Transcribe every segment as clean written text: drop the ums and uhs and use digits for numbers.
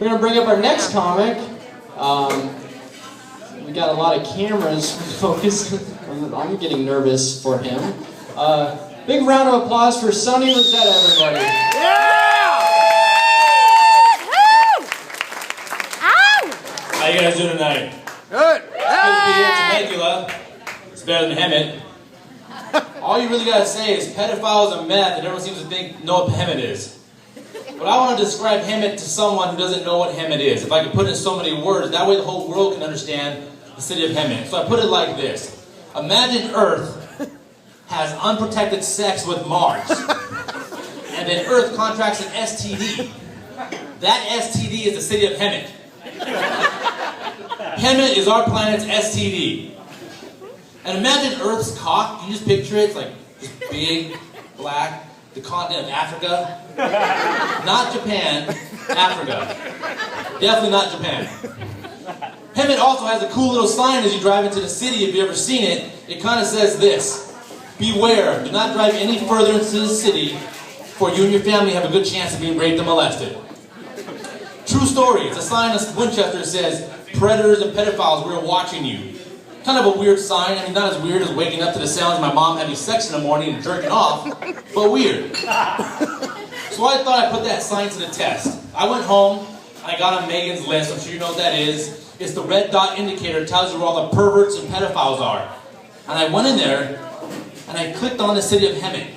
We're going to bring up our next comic. We got a lot of cameras focused. I'm getting nervous for him. Big round of applause for Sonny Rosete, everybody. Yeah! How you guys doing tonight? Good. Good to be here. Temecula. It's better than Hemet. All you really gotta say is pedophiles and meth, and everyone seems to know what Hemet is. But I want to describe Hemet to someone who doesn't know what Hemet is. If I could put it in so many words, that way the whole world can understand the city of Hemet. So I put it like this. Imagine Earth has unprotected sex with Mars. And then Earth contracts an STD. That STD is the city of Hemet. Hemet is our planet's STD. And imagine Earth's cock. Can you just picture it? It's like just big, black, the continent of Africa. Not Japan, Africa. Definitely not Japan. Hemet also has a cool little sign as you drive into the city, if you've ever seen it. It kind of says this: beware, do not drive any further into the city, for you and your family have a good chance of being raped and molested. True story. It's a sign in Winchester that says, predators and pedophiles, we're watching you. Kind of a weird sign. I mean, not as weird as waking up to the sounds of my mom having sex in the morning and jerking off, but weird. So I thought I'd put that sign to the test. I went home, and I got on Megan's list. I'm sure you know what that is. It's the red dot indicator. It tells you where all the perverts and pedophiles are. And I went in there, and I clicked on the city of Hemet.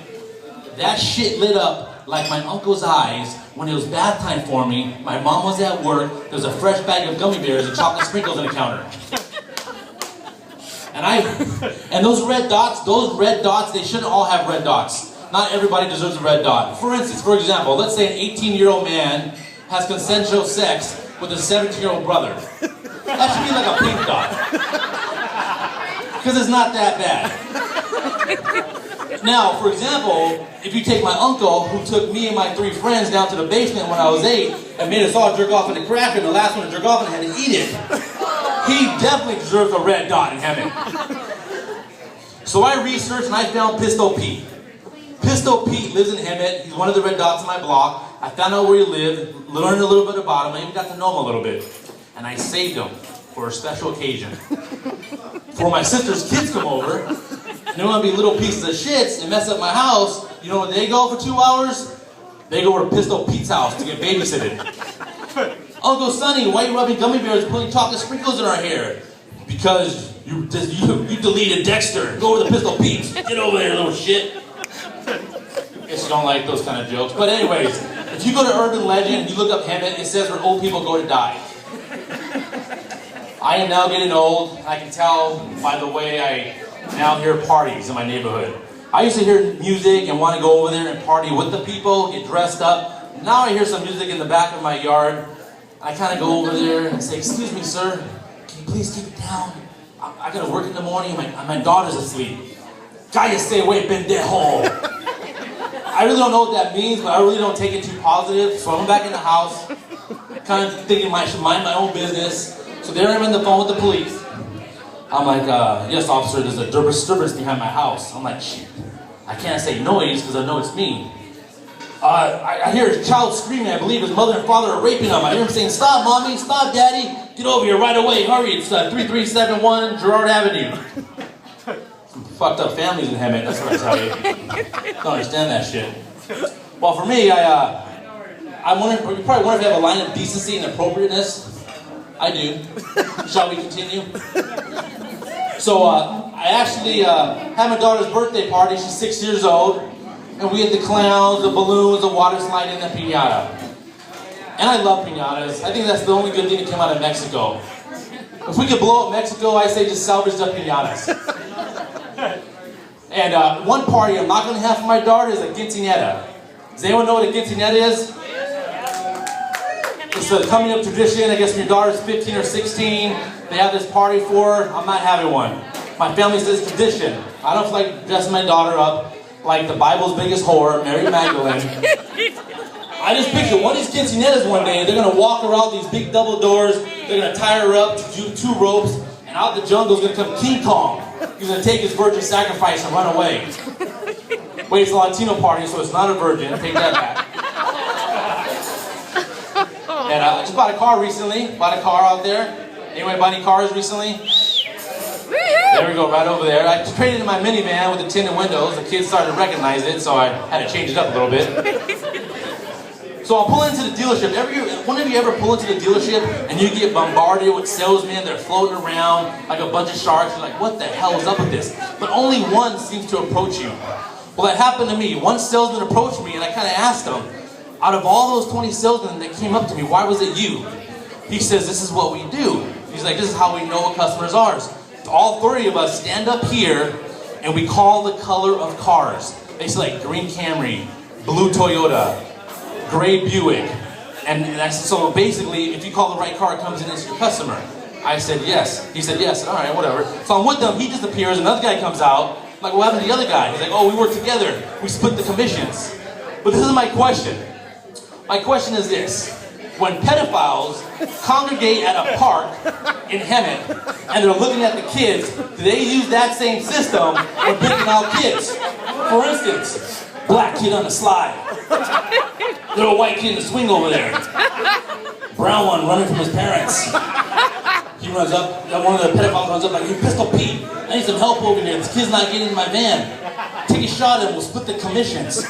That shit lit up like my uncle's eyes when it was bath time for me. My mom was at work. There was a fresh bag of gummy bears and chocolate sprinkles on the counter. And those red dots, they shouldn't all have red dots. Not everybody deserves a red dot. For instance, for example, let's say an 18-year-old man has consensual sex with a 17-year-old brother. That should be like a pink dot. Because it's not that bad. Now, for example, if you take my uncle, who took me and my 3 friends down to the basement when I was 8 and made us all jerk off in the cracker, and the last one to jerk off and had to eat it, he definitely deserves a red dot in heaven. So I researched and I found Pistol Pete. Pistol Pete lives in Hemet. He's one of the red dots in my block. I found out where he lived, learned a little bit about him. I even got to know him a little bit. And I saved him for a special occasion. For my sister's kids come over, and they want to be little pieces of shits and mess up my house. You know where they go for 2 hours? They go to Pistol Pete's house to get babysitted. Uncle Sonny, why are you rubbing gummy bears and putting chocolate sprinkles in our hair? Because you deleted Dexter. Go over to Pistol Pete's. Get over there, little shit. Guess you don't like those kind of jokes. But anyways, if you go to Urban Legend and you look up Hemet, it says where old people go to die. I am now getting old. I can tell by the way I now hear parties in my neighborhood. I used to hear music and want to go over there and party with the people, get dressed up. Now I hear some music in the back of my yard. I kind of go over there and say, excuse me, sir, can you please keep it down? I got to work in the morning and my daughter's asleep. Gotta stay away, pendejo. I really don't know what that means, but I really don't take it too positive. So I'm back in the house, kind of thinking I should mind my own business. So there I'm on the phone with the police. I'm like, yes, officer, there's a disturbance behind my house. I'm like, shit, I can't say noise because I know it's me. I hear his child screaming. I believe his mother and father are raping him. I hear him saying, stop, mommy, stop, daddy. Get over here right away, hurry. It's 3371 Girard Avenue. Some fucked up families in Hemet, that's what I tell you. Don't understand that shit. Well, for me, I'm wondering, you probably wonder if I have a line of decency and appropriateness. I do. Shall we continue? So, I actually had my daughter's birthday party. She's 6 years old. And we had the clowns, the balloons, the water slide, and the piñata. And I love piñatas. I think that's the only good thing that came out of Mexico. If we could blow up Mexico, I say just salvage the piñatas. And one party I'm not going to have for my daughter is a quinceañera. Does anyone know what a quinceañera is? It's a coming up tradition. I guess when your daughter's 15 or 16, they have this party for her. I'm not having one. My family says tradition. I don't feel like dressing my daughter up like the Bible's biggest whore, Mary Magdalene. I just picture one of these quinceañeras one day, they're going to walk around these big double doors, they're going to tie her up to 2 ropes, and out the jungle is going to come King Kong. He's going to take his virgin sacrifice and run away. Wait, it's a Latino party, so it's not a virgin. Take that back. And I just bought a car recently. Bought a car out there. Anybody buy any cars recently? There we go, right over there. I traded in my minivan with the tinted windows. The kids started to recognize it, so I had to change it up a little bit. So I'll pull into the dealership. One of you ever pull into the dealership and you get bombarded with salesmen? They're floating around like a bunch of sharks. You're like, what the hell is up with this? But only one seems to approach you. Well, that happened to me. One salesman approached me and I kind of asked him, out of all those 20 salesmen that came up to me, why was it you? He says, this is what we do. He's like, this is how we know a customer's ours. All 3 of us stand up here and we call the color of cars. They say like green Camry, blue Toyota, gray Buick. And I said, so basically, if you call the right car, it comes in as your customer. I said, yes. He said, yes. All right, whatever. So I'm with them. He disappears. Another guy comes out. I'm like, what happened to the other guy? He's like, oh, we work together. We split the commissions. But this is my question. My question is this. When pedophiles congregate at a park in Hemet and they're looking at the kids, do they use that same system for picking out kids? For instance, black kid on the slide. Little white kid in the swing over there. Brown one running from his parents. He runs up, one of the pedophiles runs up like, hey, Pistol Pete, I need some help over here. This kid's not getting in my van. Take a shot at him, we'll split the commissions.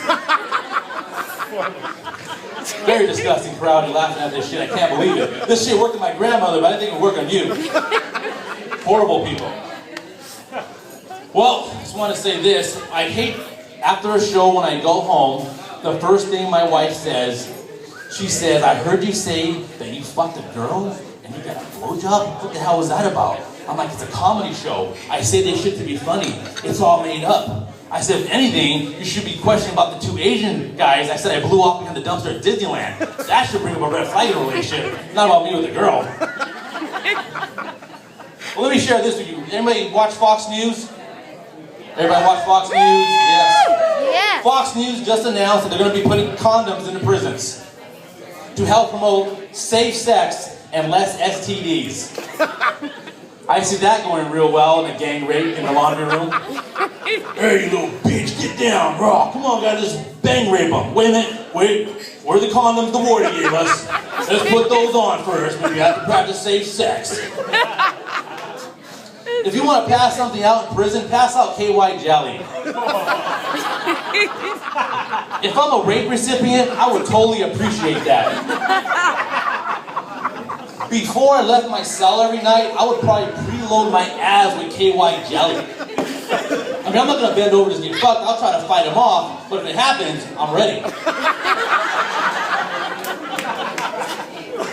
Very disgusting crowd. You're laughing at this shit. I can't believe it. This shit worked on my grandmother, but I didn't think it would work on you. Horrible people. Well, I just want to say this. I hate, after a show when I go home, the first thing my wife says, she says, I heard you say that you fucked a girl and you got a blowjob? What the hell was that about? I'm like, it's a comedy show. I say this shit to be funny. It's all made up. I said, if anything, you should be questioning about the 2 Asian guys I said I blew off behind the dumpster at Disneyland. That should bring up a red flag in a relationship, not about me with a girl. Well, let me share this with you. Anybody watch Fox News? Everybody watch Fox News? Yes. Yeah. Fox News just announced that they're going to be putting condoms into prisons to help promote safe sex and less STDs. I see that going real well in a gang rape in the laundry room. Hey, you little bitch, get down, bro. Come on, guys, let's bang rape them. Wait a minute, wait. Where are the condoms the warden gave us? Let's put those on first, but we have to practice safe sex. If you want to pass something out in prison, pass out KY jelly. If I'm a rape recipient, I would totally appreciate that. Before I left my cell every night, I would probably preload my abs with KY jelly. I mean, I'm not going to bend over to get fucked. I'll try to fight him off, but if it happens, I'm ready.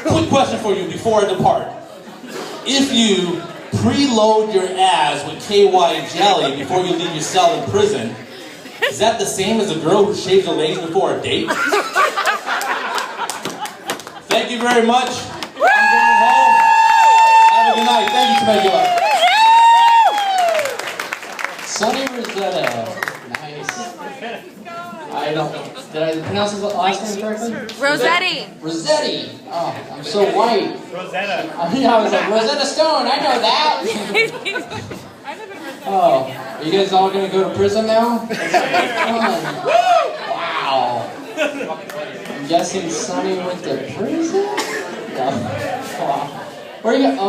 Quick question for you before I depart. If you preload your abs with KY jelly before you leave your cell in prison, is that the same as a girl who shaves her legs before a date? Thank you very much. I'm going home. Have a good night. Thank you, Temecula. Sonny Rosete. Nice. I don't know. Did I pronounce his last name correctly? Rosete. Rosete. Oh, I'm so white. Rosetta. I was like, Rosetta Stone, I know that. Oh, are you guys all going to go to prison now? That's fun. Wow. I'm guessing Sonny went to prison? No. Wow. Where are you going?